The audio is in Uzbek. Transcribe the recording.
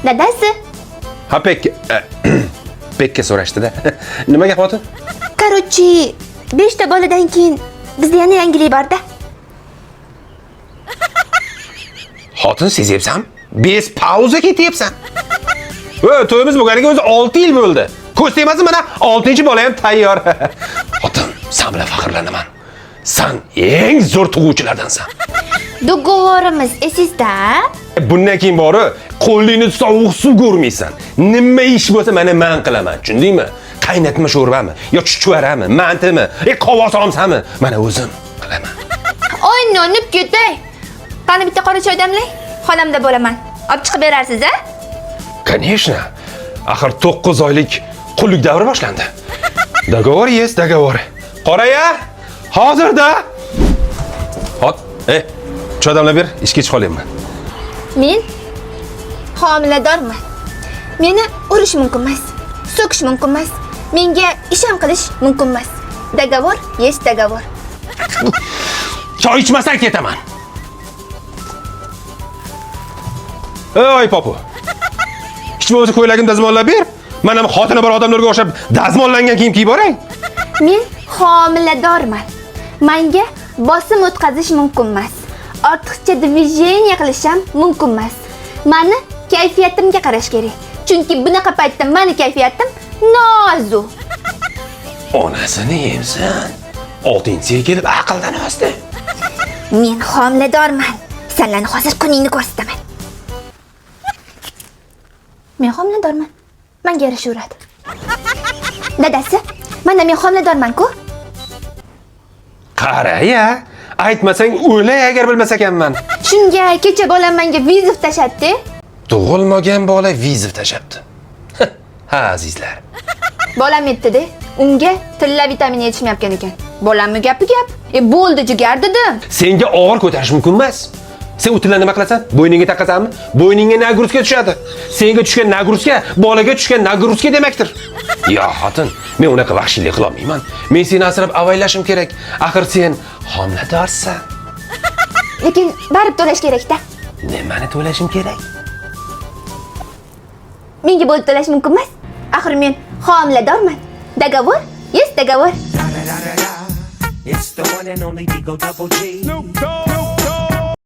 Dadasi? Ha Pekka so'rashdi-da. Nimaga xotin? Qarochi, 5 ta boladan keyin bizda yana yangilik bor-da. Xotin sezyapsan? Bez pauza ketyapsan. To'yimiz bo'lganiga o'zi 6 yil bo'ldi. Ko'z tegmasin, mana 6-bola ham tayyor. Xotin, sen bilan faxrlanaman. Sen eng zo'r tug'uvchilardansan. Do'g'orimiz esingizda? Bundan keyin bori qo'lingni sovuq suv ko'rmaysan. Nima ish bo'lsa mana men qilaman, tushundingmi? Qaynatma sho'rbami yo chuchvarami, mantimi, qovosomsami, mana o'zim qilaman. Oy, nonib ketay. Qani bitta qora choy damlang, xonamda bo'laman. Olib chiqib berarsiz-a? Конечно. Axir 9 oylik qullik davri boshlandi. Dogovor есть, dogovor. Qoraya, hozirda. Hot, choy damlab ber, ishga kech qolyapman. Men homiladorman. Meni urish mumkin emas, so'kish mumkin emas. Menga ish ham qilish mumkin emas. Dogovor есть, dogovor. Choy ichmasdan ketaman. Ey popu. Hech bo'lmasa ko'ylagimni dazmollab ber. Men ham xotini bor odamlarga o'xshab dazmollangan kiyim kiyib boray. Men homiladorman. Menga bosim o'tkazish mumkin emas. Ortiqcha движение qilish ham mumkin emas. Meni kayfiyatimga qarash kerak. Chunki bunaqa paytda meni kayfiyatim nozu. Onasini yemsan. 6-ga kelib aqldan ozdi. Men homiladorman. Senlarni hozir kuningni ko'rsataman. Men homiladorman. Menga yarashaveradi. Dadasi, mana men homiladorman-ku. Qara-ya, aytmasang o'lay agar bilmas ekanman. Shunga kecha bolam menga vizov tashatdi. Tug'ilmagan bola vizov tashabdi. Ha, azizlar. Bolam aytdi-da, unga tilla vitamin yetishmayotgan ekan. Bolamning gapi gap. Bo'ldi jigar dedim. Senga og'ir ko'tarish mumkin emas. Sen o'tillarni nima qilasan? Bo'yningga taqasanmi? Bo'yningga nagruzka tushadi. Senga tushgan nagruzka bolaga tushgan nagruzka demakdir. Yo, xotin, men unaqa vahshiylik qila olmayman. Men seni asrab avaylashim kerak. Axir sen homiladorsan. Lekin barib to'lash kerak-da. Nimani to'lashim kerak? Menga bo'lib to'lash mumkin emas. Axir men homiladorman. Dogovor? Yes, dogovor. It's the one and only Digo Double G.